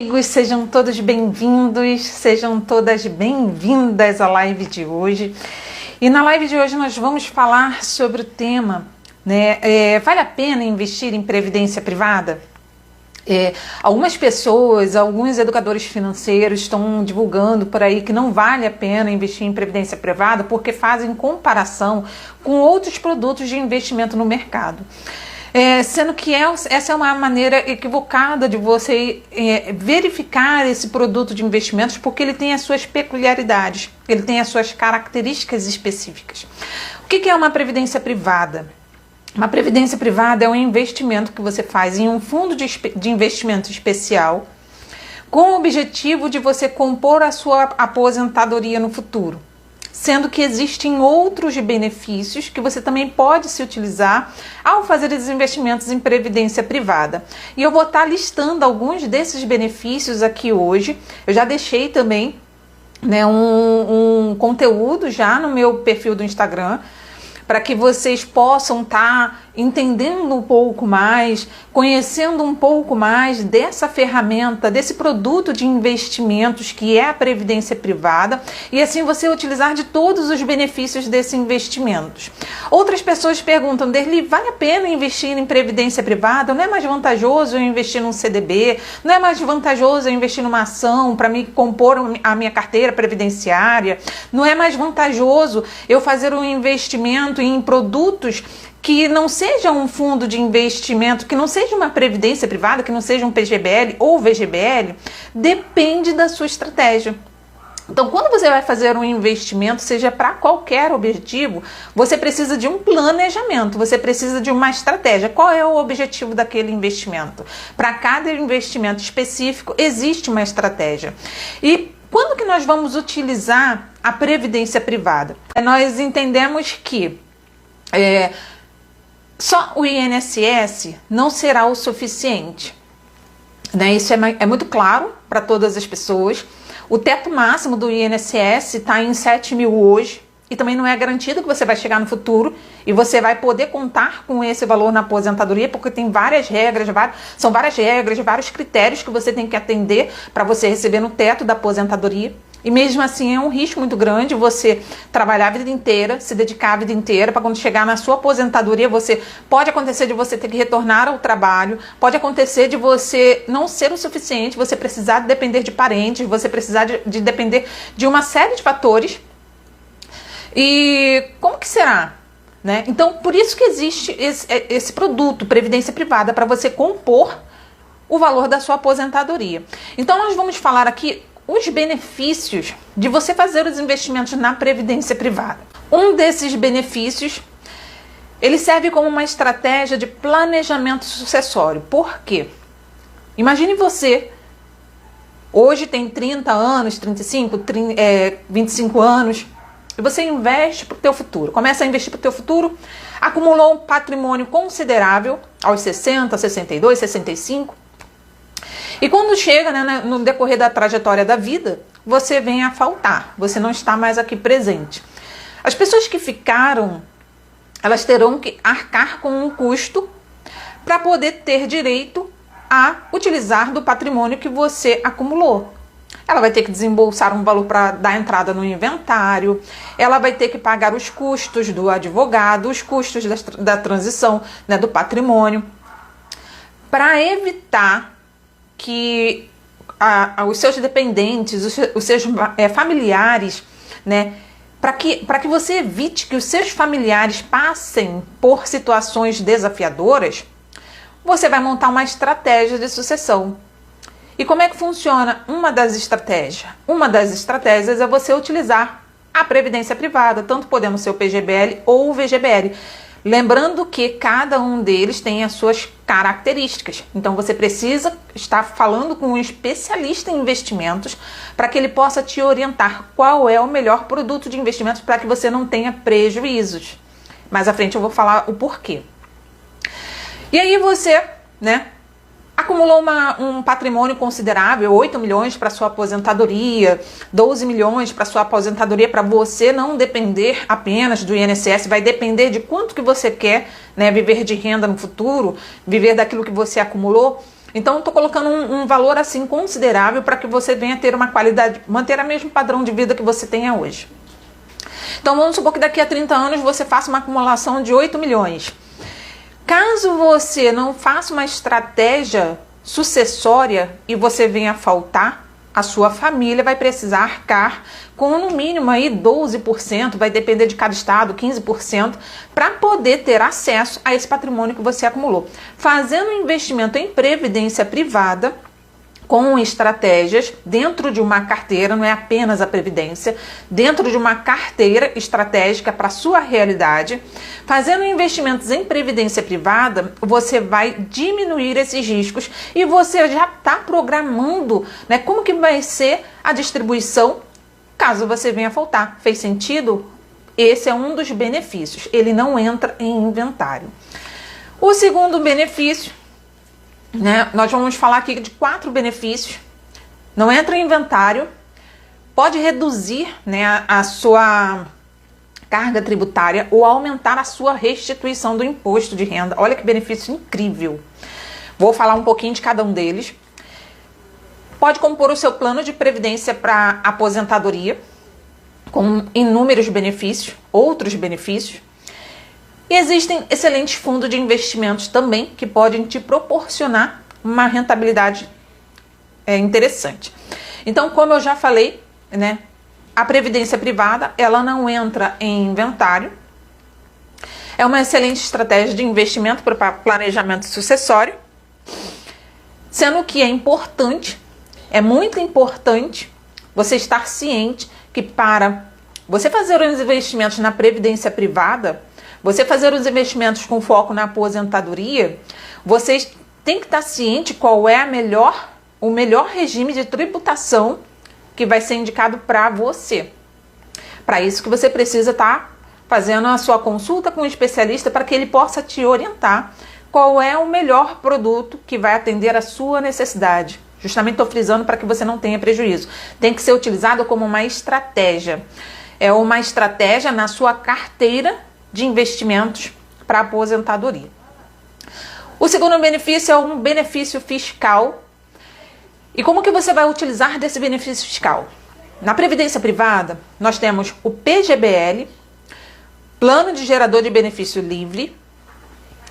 Amigos, sejam todos bem-vindos, sejam todas bem-vindas à live de hoje. E na live de hoje nós vamos falar sobre o tema, vale a pena investir em previdência privada? Algumas pessoas, alguns educadores financeiros estão divulgando por aí que não vale a pena investir em previdência privada porque fazem comparação com outros produtos de investimento no mercado. Sendo que essa é uma maneira equivocada de você verificar esse produto de investimentos, porque ele tem as suas peculiaridades, ele tem as suas características específicas. O que é uma previdência privada? Uma previdência privada é um investimento que você faz em um fundo de investimento especial com o objetivo de você compor a sua aposentadoria no futuro. Sendo que existem outros benefícios que você também pode se utilizar ao fazer esses investimentos em previdência privada. E eu vou estar listando alguns desses benefícios aqui hoje. Eu já deixei também um conteúdo já no meu perfil do Instagram, para que vocês possam estar entendendo um pouco mais, conhecendo um pouco mais dessa ferramenta, desse produto de investimentos que é a previdência privada, e assim você utilizar de todos os benefícios desses investimentos. Outras pessoas perguntam: Derli, vale a pena investir em previdência privada? Não é mais vantajoso eu investir num CDB? Não é mais vantajoso eu investir numa ação para me compor a minha carteira previdenciária? Não é mais vantajoso eu fazer um investimento em produtos que não seja um fundo de investimento, que não seja uma previdência privada, que não seja um PGBL ou VGBL? Depende da sua estratégia. Então, quando você vai fazer um investimento, seja para qualquer objetivo, você precisa de um planejamento, você precisa de uma estratégia. Qual é o objetivo daquele investimento? Para cada investimento específico, existe uma estratégia. E quando que nós vamos utilizar a previdência privada? Nós entendemos que só o INSS não será o suficiente, Isso é muito claro para todas as pessoas. O teto máximo do INSS está em 7 mil hoje, e também não é garantido que você vai chegar no futuro e você vai poder contar com esse valor na aposentadoria, porque tem várias regras, vários critérios que você tem que atender para você receber no teto da aposentadoria. E mesmo assim é um risco muito grande você trabalhar a vida inteira, se dedicar a vida inteira, para quando chegar na sua aposentadoria, pode acontecer de você ter que retornar ao trabalho, pode acontecer de você não ser o suficiente, você precisar depender de parentes, você precisar de depender de uma série de fatores. E como que será? Então, por isso que existe esse produto, previdência privada, para você compor o valor da sua aposentadoria. Então, nós vamos falar aqui os benefícios de você fazer os investimentos na previdência privada. Um desses benefícios, ele serve como uma estratégia de planejamento sucessório. Por quê? Imagine você, hoje tem 30 anos, 35, 25 anos, e você investe para o teu futuro, começa a investir para o teu futuro, acumulou um patrimônio considerável aos 60, 62, 65, e quando chega no decorrer da trajetória da vida, você vem a faltar, você não está mais aqui presente. As pessoas que ficaram, elas terão que arcar com um custo para poder ter direito a utilizar do patrimônio que você acumulou. Ela vai ter que desembolsar um valor para dar entrada no inventário, ela vai ter que pagar os custos do advogado, os custos da transição do patrimônio, para evitar que os seus dependentes, os seus familiares, para que você evite que os seus familiares passem por situações desafiadoras, você vai montar uma estratégia de sucessão. E como é que funciona uma das estratégias? Uma das estratégias é você utilizar a previdência privada, tanto podendo ser o PGBL ou o VGBL. Lembrando que cada um deles tem as suas características. Então você precisa estar falando com um especialista em investimentos para que ele possa te orientar qual é o melhor produto de investimentos para que você não tenha prejuízos. Mais à frente eu vou falar o porquê. E aí você, acumulou um patrimônio considerável, 8 milhões para sua aposentadoria, 12 milhões para sua aposentadoria, para você não depender apenas do INSS, vai depender de quanto que você quer viver de renda no futuro, viver daquilo que você acumulou. Então, estou colocando um valor assim considerável para que você venha ter uma qualidade, manter o mesmo padrão de vida que você tenha hoje. Então, vamos supor que daqui a 30 anos você faça uma acumulação de 8 milhões. Caso você não faça uma estratégia sucessória e você venha a faltar, a sua família vai precisar arcar com no mínimo aí 12%, vai depender de cada estado, 15%, para poder ter acesso a esse patrimônio que você acumulou. Fazendo um investimento em previdência privada, com estratégias dentro de uma carteira, não é apenas a previdência, dentro de uma carteira estratégica para a sua realidade. Fazendo investimentos em previdência privada, você vai diminuir esses riscos e você já está programando, né, como que vai ser a distribuição caso você venha a faltar. Fez sentido? Esse é um dos benefícios, ele não entra em inventário. O segundo benefício, né, nós vamos falar aqui de 4 benefícios. Não entra em inventário, pode reduzir, né, a sua carga tributária ou aumentar a sua restituição do imposto de renda. Olha que benefício incrível. Vou falar um pouquinho de cada um deles. Pode compor o seu plano de previdência para aposentadoria, com inúmeros benefícios, outros benefícios. E existem excelentes fundos de investimentos também que podem te proporcionar uma rentabilidade interessante. Então, como eu já falei, né, a previdência privada, ela não entra em inventário. É uma excelente estratégia de investimento para planejamento sucessório, sendo que é muito importante você estar ciente que para você fazer os investimentos na previdência privada, você fazer os investimentos com foco na aposentadoria, você tem que estar ciente qual é o melhor regime de tributação que vai ser indicado para você. Para isso que você precisa estar fazendo a sua consulta com um especialista para que ele possa te orientar qual é o melhor produto que vai atender a sua necessidade. Justamente estou frisando para que você não tenha prejuízo. Tem que ser utilizado como uma estratégia. É uma estratégia na sua carteira de investimentos para aposentadoria. O segundo benefício é um benefício fiscal. E como que você vai utilizar desse benefício fiscal? Na previdência privada, nós temos o PGBL, Plano de Gerador de Benefício Livre,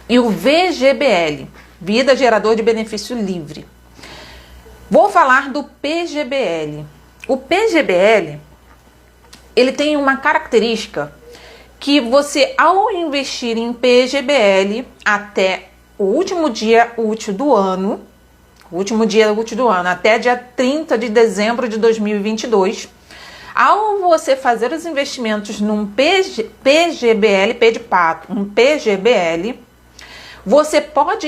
e o VGBL, Vida Gerador de Benefício Livre. Vou falar do PGBL. O PGBL, ele tem uma característica que você, ao investir em PGBL até o último dia útil do ano, até dia 30 de dezembro de 2022, ao você fazer os investimentos num PGBL, P de pato, um PGBL, você pode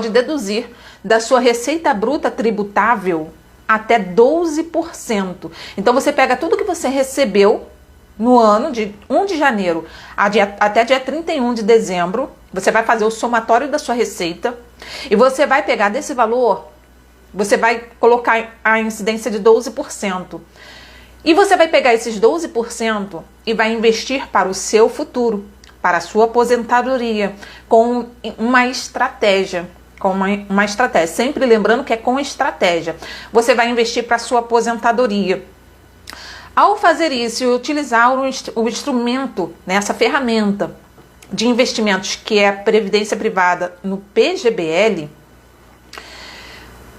deduzir da sua receita bruta tributável até 12%. Então você pega tudo que você recebeu no ano de 1 de janeiro até dia 31 de dezembro, você vai fazer o somatório da sua receita e você vai pegar desse valor, você vai colocar a incidência de 12%. E você vai pegar esses 12% e vai investir para o seu futuro, para a sua aposentadoria, com uma estratégia. Sempre lembrando que é com estratégia. Você vai investir para a sua aposentadoria. Ao fazer isso e utilizar o instrumento, né, essa ferramenta de investimentos que é a previdência privada no PGBL,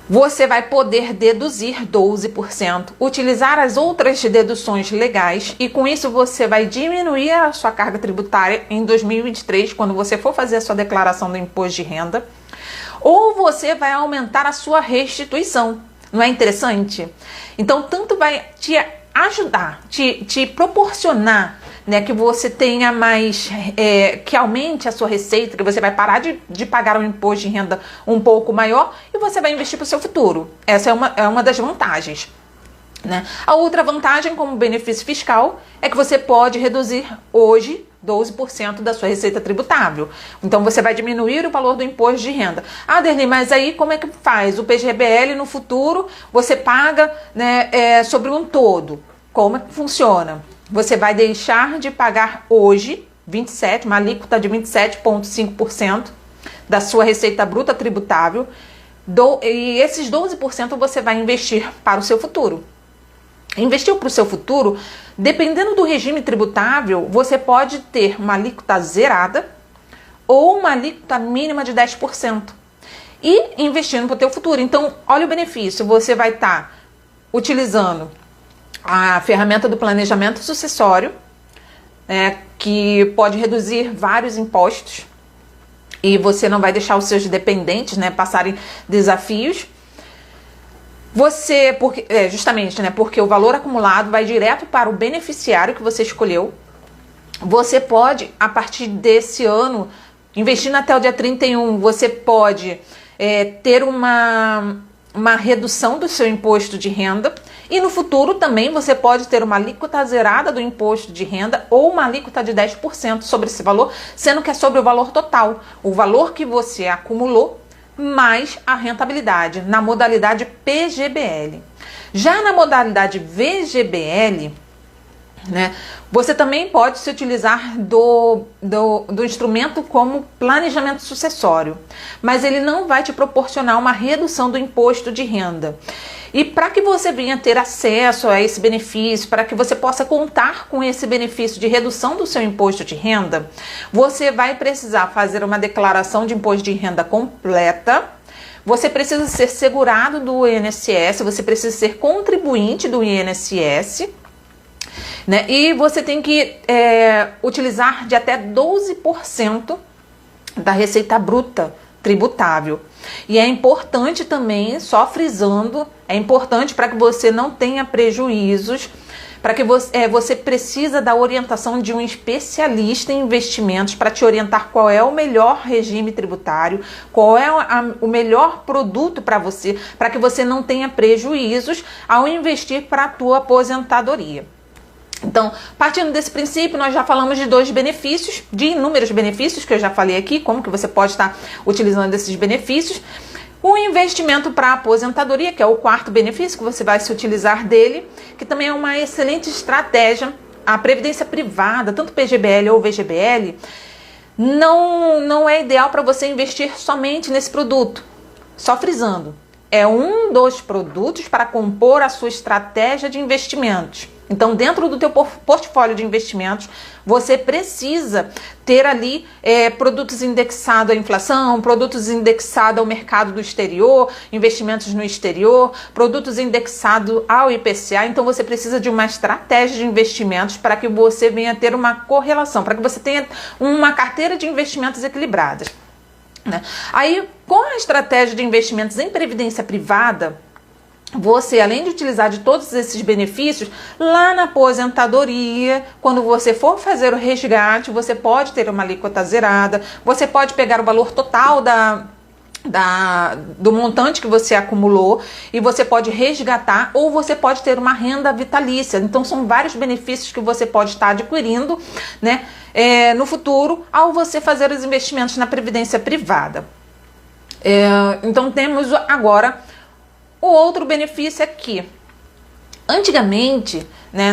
você vai poder deduzir 12%, utilizar as outras deduções legais e com isso você vai diminuir a sua carga tributária em 2023, quando você for fazer a sua declaração do imposto de renda, ou você vai aumentar a sua restituição. Não é interessante? Então, tanto vai te ajudar, te proporcionar, né, que você tenha mais, que aumente a sua receita, que você vai parar de pagar um imposto de renda um pouco maior e você vai investir para o seu futuro. Essa é uma das vantagens, né? A outra vantagem como benefício fiscal é que você pode reduzir hoje 12% da sua receita tributável. Então você vai diminuir o valor do imposto de renda. Ah, Derli, mas aí como é que faz? O PGBL no futuro você paga, né, sobre um todo. Como é que funciona? Você vai deixar de pagar hoje uma alíquota de 27,5%, da sua receita bruta tributável, e esses 12% você vai investir para o seu futuro. Investiu para o seu futuro, dependendo do regime tributável, você pode ter uma alíquota zerada ou uma alíquota mínima de 10%. E investindo para o teu futuro. Então, olha o benefício, você vai estar utilizando a ferramenta do planejamento sucessório, que pode reduzir vários impostos, e você não vai deixar os seus dependentes, passarem desafios. Você, justamente, porque o valor acumulado vai direto para o beneficiário que você escolheu. Você pode, a partir desse ano, investindo até o dia 31, você pode ter uma redução do seu imposto de renda. E no futuro também você pode ter uma alíquota zerada do imposto de renda ou uma alíquota de 10% sobre esse valor, sendo que é sobre o valor total, o valor que você acumulou mais a rentabilidade, na modalidade PGBL. Já na modalidade VGBL, você também pode se utilizar do instrumento como planejamento sucessório, mas ele não vai te proporcionar uma redução do imposto de renda. E para que você venha ter acesso a esse benefício, para que você possa contar com esse benefício de redução do seu imposto de renda, você vai precisar fazer uma declaração de imposto de renda completa. Você precisa ser segurado do INSS, você precisa ser contribuinte do INSS, e você tem que utilizar de até 12% da receita bruta tributável. E é importante também, só frisando, é importante para que você não tenha prejuízos, para que você precisa da orientação de um especialista em investimentos para te orientar qual é o melhor regime tributário, qual é o melhor produto para você, para que você não tenha prejuízos ao investir para a tua aposentadoria. Então, partindo desse princípio, nós já falamos de dois benefícios, de inúmeros benefícios que eu já falei aqui, como que você pode estar utilizando esses benefícios. O investimento para a aposentadoria, que é o quarto benefício que você vai se utilizar dele, que também é uma excelente estratégia. A previdência privada, tanto PGBL ou VGBL, não é ideal para você investir somente nesse produto. Só frisando, é um dos produtos para compor a sua estratégia de investimentos. Então, dentro do teu portfólio de investimentos, você precisa ter ali produtos indexados à inflação, produtos indexados ao mercado do exterior, investimentos no exterior, produtos indexados ao IPCA. Então, você precisa de uma estratégia de investimentos para que você venha ter uma correlação, para que você tenha uma carteira de investimentos equilibradas. Aí, com a estratégia de investimentos em previdência privada, você, além de utilizar de todos esses benefícios, lá na aposentadoria, quando você for fazer o resgate, você pode ter uma alíquota zerada, você pode pegar o valor total do montante que você acumulou e você pode resgatar, ou você pode ter uma renda vitalícia. Então, são vários benefícios que você pode estar adquirindo, no futuro, ao você fazer os investimentos na previdência privada. Então, temos agora o outro benefício é que, antigamente,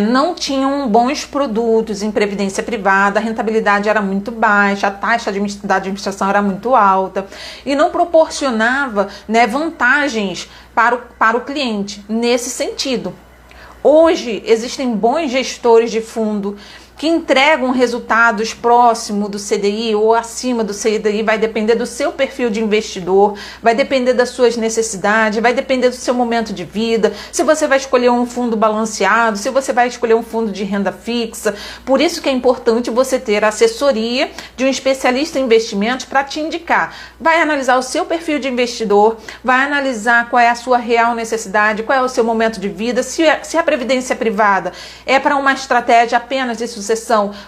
não tinham bons produtos em previdência privada, a rentabilidade era muito baixa, a taxa da administração era muito alta e não proporcionava vantagens para o cliente nesse sentido. Hoje, existem bons gestores de fundo que entregam resultados próximo do CDI ou acima do CDI, vai depender do seu perfil de investidor, vai depender das suas necessidades, vai depender do seu momento de vida, se você vai escolher um fundo balanceado, se você vai escolher um fundo de renda fixa. Por isso que é importante você ter a assessoria de um especialista em investimentos para te indicar. Vai analisar o seu perfil de investidor, vai analisar qual é a sua real necessidade, qual é o seu momento de vida, se a previdência privada é para uma estratégia apenas de sucessão,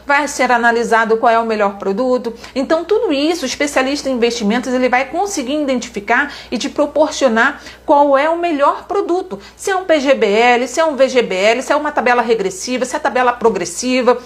vai ser analisado qual é o melhor produto. Então, tudo isso, o especialista em investimentos, ele vai conseguir identificar e te proporcionar qual é o melhor produto. Se é um PGBL, se é um VGBL, se é uma tabela regressiva, se é tabela progressiva,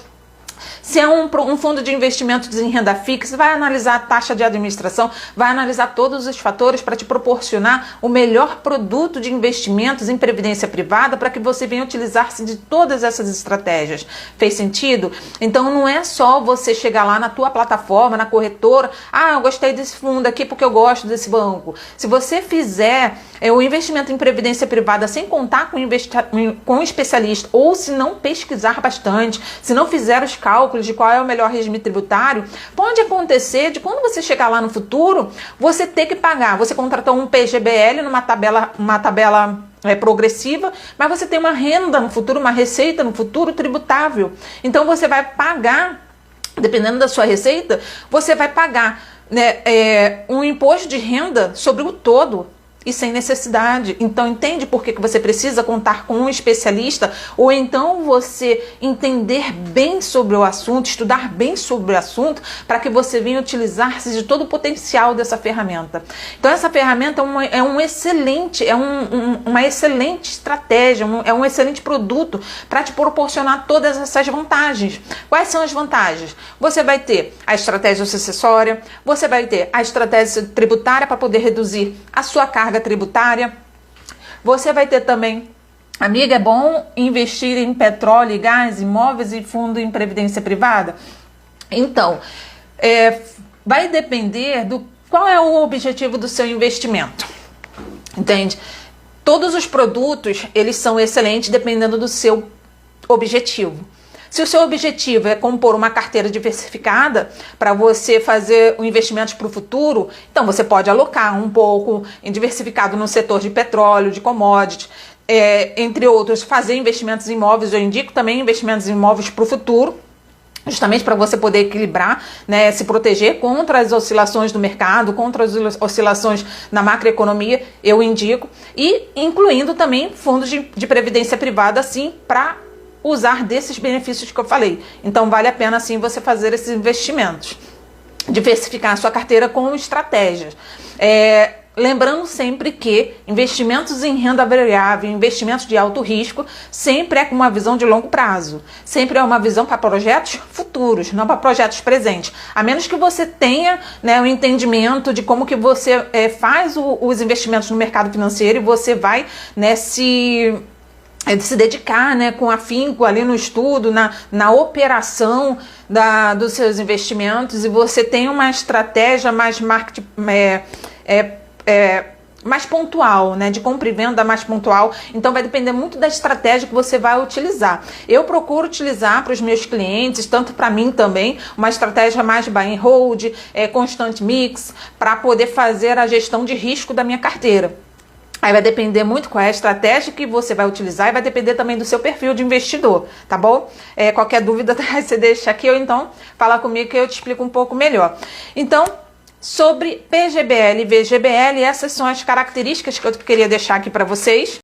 Se é um fundo de investimentos em renda fixa, vai analisar a taxa de administração, vai analisar todos os fatores para te proporcionar o melhor produto de investimentos em previdência privada para que você venha utilizar-se de todas essas estratégias. Fez sentido? Então não é só você chegar lá na tua plataforma, na corretora, eu gostei desse fundo aqui porque eu gosto desse banco. Se você fizer o investimento em previdência privada sem contar com um especialista, ou se não pesquisar bastante, se não fizer os cálculos de qual é o melhor regime tributário, pode acontecer de quando você chegar lá no futuro, você ter que pagar. Você contratou um PGBL numa tabela progressiva, mas você tem uma renda no futuro, uma receita no futuro tributável. Então você vai pagar, dependendo da sua receita, você vai pagar, um imposto de renda sobre o todo e sem necessidade. Então entende por que você precisa contar com um especialista, ou então você entender bem sobre o assunto, estudar bem sobre o assunto, para que você venha utilizar-se de todo o potencial dessa ferramenta. Então essa ferramenta é uma excelente estratégia, é um excelente produto para te proporcionar todas essas vantagens. Quais são as vantagens? Você vai ter a estratégia sucessória, você vai ter a estratégia tributária para poder reduzir a sua carga tributária. Você vai ter também, amiga, é bom investir em petróleo, gás, imóveis e fundo em previdência privada? Então, vai depender do qual é o objetivo do seu investimento, entende? Todos os produtos, eles são excelentes dependendo do seu objetivo. Se o seu objetivo é compor uma carteira diversificada para você fazer investimentos para o futuro, então você pode alocar um pouco diversificado no setor de petróleo, de commodities, entre outros, fazer investimentos em imóveis. Eu indico também investimentos em imóveis para o futuro, justamente para você poder equilibrar, se proteger contra as oscilações do mercado, contra as oscilações na macroeconomia, eu indico, e incluindo também fundos de previdência privada, assim, para usar desses benefícios que eu falei. Então vale a pena sim você fazer esses investimentos, diversificar a sua carteira com estratégias. Lembrando sempre que investimentos em renda variável, investimentos de alto risco, sempre é com uma visão de longo prazo. Sempre é uma visão para projetos futuros, não para projetos presentes. A menos que você tenha o entendimento de como que você faz os investimentos no mercado financeiro, e você vai se dedicar com afinco ali no estudo, na operação dos seus investimentos, e você tem uma estratégia mais mais pontual, de compra e venda mais pontual. Então vai depender muito da estratégia que você vai utilizar. Eu procuro utilizar para os meus clientes, tanto para mim também, uma estratégia mais buy and hold, constant mix, para poder fazer a gestão de risco da minha carteira. Aí vai depender muito qual é a estratégia que você vai utilizar, e vai depender também do seu perfil de investidor, tá bom? Qualquer dúvida você deixa aqui, ou então fala comigo que eu te explico um pouco melhor. Então, sobre PGBL e VGBL, essas são as características que eu queria deixar aqui para vocês.